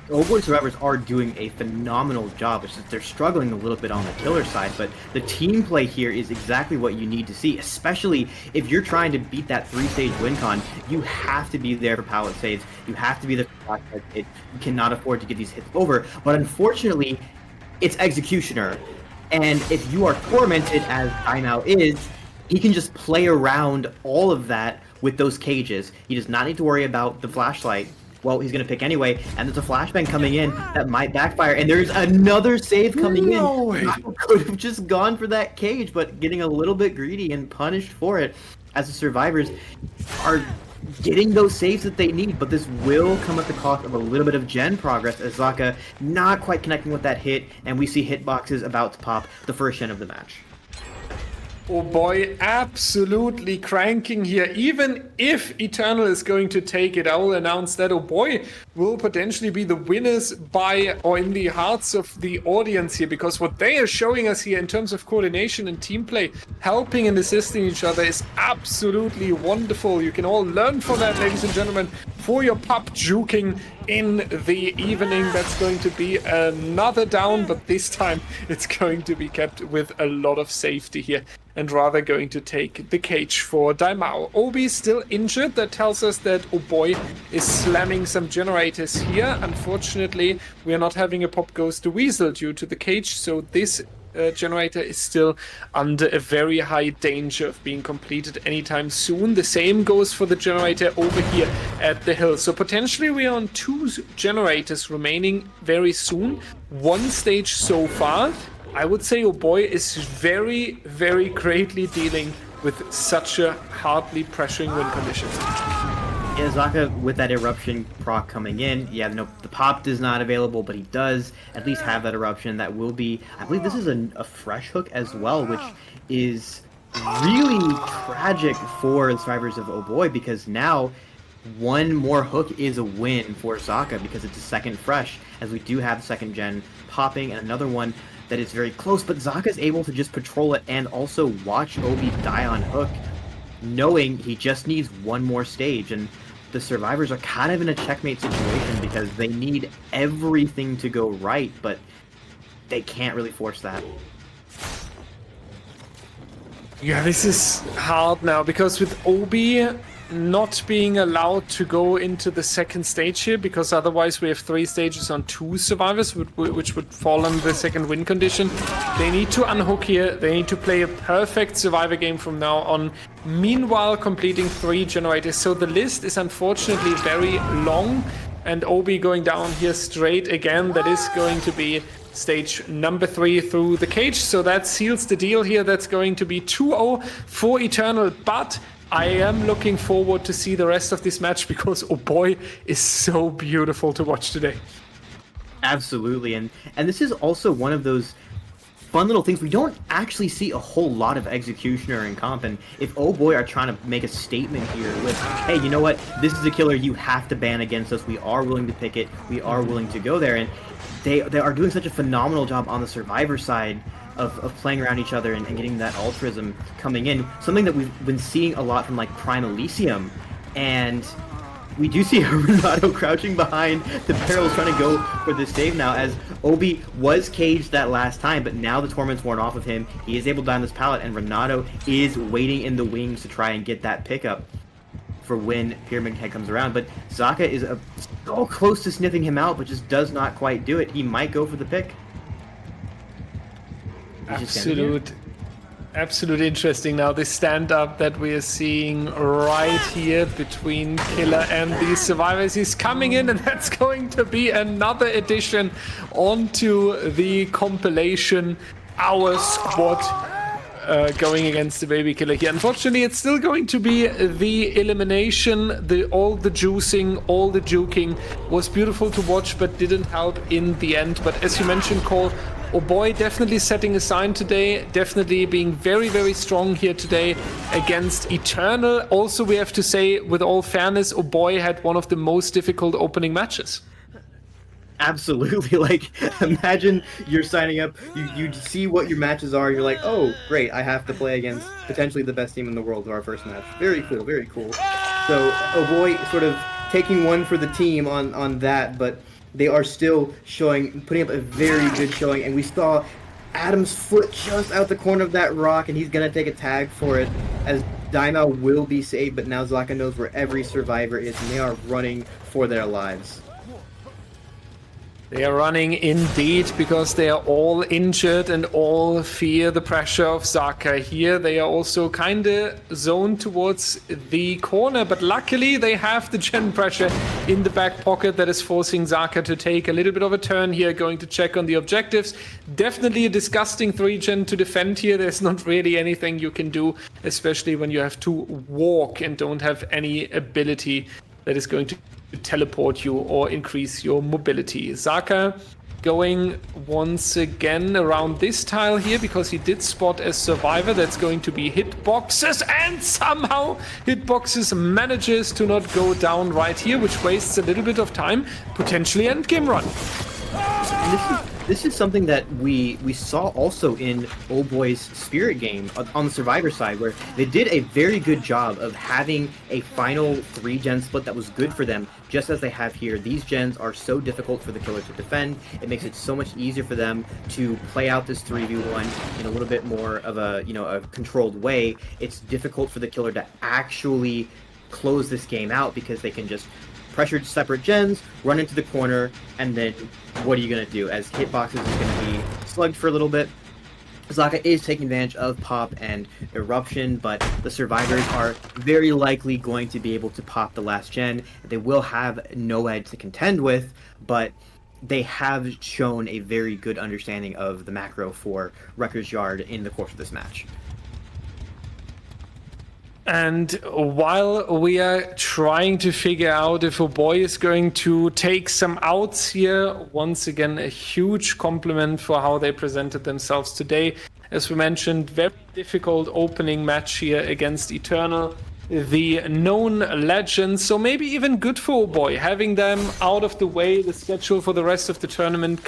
Oboy survivors are doing a phenomenal job. It's just they're struggling a little bit on the killer side, but the team play here is exactly what you need to see, especially if you're trying to beat that 3-stage win con. You have to be there for pallet saves. You have to be there for pallet saves. You cannot afford to get these hits over. But unfortunately, it's Executioner. And if you are tormented, as I now is, he can just play around all of that with those cages. He does not need to worry about the flashlight. Well, he's going to pick anyway, and there's a flashbang coming in that might backfire, and there's another save coming in. Could have just gone for that cage, but getting a little bit greedy and punished for it, as the survivors are getting those saves that they need, but this will come at the cost of a little bit of gen progress, as Zaka not quite connecting with that hit, and we see hitboxes about to pop the first gen of the match. Oboy absolutely cranking here. Even if Eternal is going to take it, I will announce that Oboy will potentially be the winners by or in the hearts of the audience here, because what they are showing us here in terms of coordination and team play, helping and assisting each other, is absolutely wonderful. You can all learn from that, ladies and gentlemen, for your pub juking in the evening. That's going to be another down, but this time it's going to be kept with a lot of safety here, and rather going to take the cage for Daimao. Obii still injured. That tells us that Oboy is slamming some generators here. Unfortunately, we are not having a Pop Goes the Weasel due to the cage, so this generator is still under a very high danger of being completed anytime soon. The same goes for the generator over here at the hill. So potentially we are on 2 generators remaining very soon. 1 stage so far. I would say Oboy is very, very greatly dealing with such a hardly pressuring win condition. Yeah, Zaka with that eruption proc coming in, yeah, no, the pop is not available, but he does at least have that eruption. That will be, I believe this is a fresh hook as well, which is really tragic for the survivors of Oboy, because now 1 more hook is a win for Zaka, because it's a second fresh, as we do have 2nd gen popping, and another one that is very close, but Zaka's able to just patrol it and also watch Obii die on hook, knowing he just needs 1 more stage. And the survivors are kind of in a checkmate situation because they need everything to go right, but they can't really force that. Yeah, this is hard now, because with Obii not being allowed to go into the 2nd stage here, because otherwise we have 3 stages on 2 survivors, which would fall under the 2nd win condition. They need to unhook here. They need to play a perfect survivor game from now on, meanwhile completing 3 generators. So the list is unfortunately very long, and Obii going down here straight again. That is going to be stage number 3 through the cage, so that seals the deal here. That's going to be 2-0 for Eternal, but I am looking forward to see the rest of this match, because Oboy is so beautiful to watch today. Absolutely, and this is also one of those fun little things. We don't actually see a whole lot of Executioner in comp, and if Oboy are trying to make a statement here with, hey, you know what, this is a killer you have to ban against us, we are willing to pick it, we are willing to go there, and they are doing such a phenomenal job on the survivor side of playing around each other and getting that altruism coming in, something that we've been seeing a lot from like Prime Elysium. And we do see Renato crouching behind the barrels trying to go for the save now, as Obii was caged that last time, but now the torment's worn off of him. He is able to down this pallet, and Renato is waiting in the wings to try and get that pickup for when Pyramid Head comes around. But Zaka is so close to sniffing him out, but just does not quite do it. He might go for the pick. Absolute interesting now, this stand-up that we are seeing right here between Killer and these survivors. He's coming in, and that's going to be another addition onto the compilation. Our squad going against the baby Killer here. Unfortunately, it's still going to be the elimination. All the juicing, all the juking was beautiful to watch, but didn't help in the end. But as you mentioned, Cole, Oboy definitely setting a sign today, definitely being very, very strong here today against Eternal. Also, we have to say, with all fairness, Oboy had one of the most difficult opening matches. Absolutely. Like, imagine you're signing up, you see what your matches are, you're like, oh, great, I have to play against potentially the best team in the world for our first match. Very cool, very cool. So, Oboy sort of taking one for the team on that, but they are still putting up a very good showing, and we saw Adam's foot just out the corner of that rock, and he's gonna take a tag for it, as Daima will be saved, but now Zaka knows where every survivor is, and they are running for their lives. They are running indeed, because they are all injured and all fear the pressure of Zaka here. They are also kind of zoned towards the corner, but luckily they have the gen pressure in the back pocket that is forcing Zaka to take a little bit of a turn here, going to check on the objectives. Definitely a disgusting 3-gen to defend here. There's not really anything you can do, especially when you have to walk and don't have any ability that is going to teleport you or increase your mobility. Zaka going once again around this tile here, because he did spot a survivor. That's going to be Hitboxes, and somehow Hitboxes manages to not go down right here, which wastes a little bit of time, potentially endgame run. This is something that we saw also in Oboy's Spirit game on the Survivor side, where they did a very good job of having a final 3-gen split that was good for them, just as they have here. These gens are so difficult for the Killer to defend. It makes it so much easier for them to play out this 3v1 in a little bit more of a controlled way. It's difficult for the Killer to actually close this game out, because they can just pressure separate gens, run into the corner, and then what are you going to do? As Hitboxes is going to be slugged for a little bit, Zaka is taking advantage of Pop and Eruption, but the survivors are very likely going to be able to pop the last gen. They will have Noed to contend with, but they have shown a very good understanding of the macro for Wrecker's Yard in the course of this match. And while we are trying to figure out if Oboy is going to take some outs here, once again, a huge compliment for how they presented themselves today. As we mentioned, very difficult opening match here against Eternal, the known legends. So maybe even good for Oboy, having them out of the way. The schedule for the rest of the tournament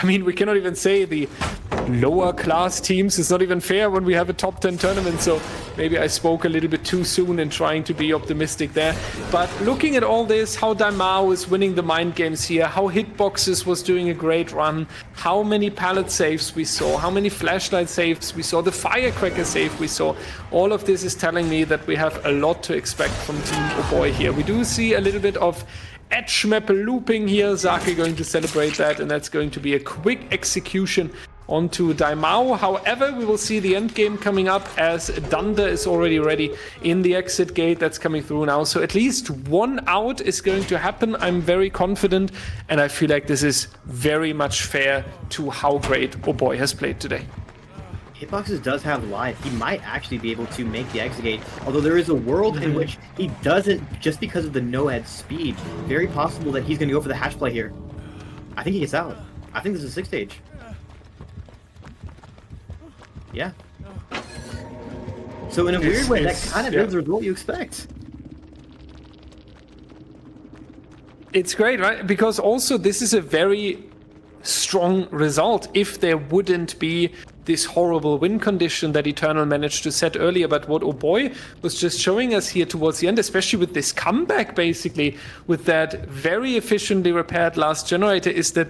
we cannot even say the lower class teams. It's not even fair when we have a top 10 tournament, so maybe I spoke a little bit too soon in trying to be optimistic there. But looking at all this, how Daimao is winning the mind games here, how Hitboxes was doing a great run, how many pallet saves we saw, how many flashlight saves we saw, the firecracker save we saw, all of this is telling me that we have a lot to expect from Team Oboy here. We do see a little bit of edge map looping here. Zaki going to celebrate that, and that's going to be a quick execution onto Daimao. However, we will see the end game coming up, as Dunder is already ready in the exit gate that's coming through now. So at least one out is going to happen. I'm very confident, and I feel like this is very much fair to how great Oboy has played today. Hitboxes does have life. He might actually be able to make the exit gate, although there is a world in which he doesn't, just because of the Noed speed. Very possible that he's going to go for the hash play here. I think he gets out. I think this is 6th stage. Yeah. So in a weird way, that kind of is the result you expect. It's great, right? Because also this is a very strong result if there wouldn't be this horrible win condition that Eternal managed to set earlier. But what Oboy was just showing us here towards the end, especially with this comeback, basically, with that very efficiently repaired last generator, is that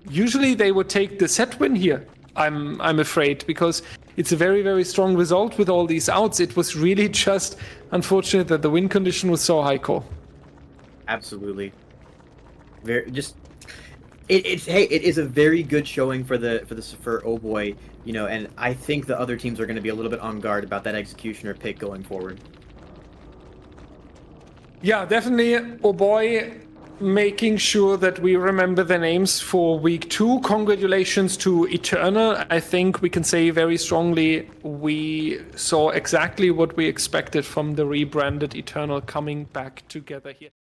usually they would take the set win here. I'm afraid, because it's a very, very strong result with all these outs. It was really just unfortunate that the win condition was so high, Cole. Absolutely. It is a very good showing for Oboy, you know, and I think the other teams are going to be a little bit on guard about that Executioner pick going forward. Yeah, definitely. Oh boy, making sure that we remember the names for week 2. Congratulations to Eternal. I think we can say very strongly we saw exactly what we expected from the rebranded Eternal coming back together here.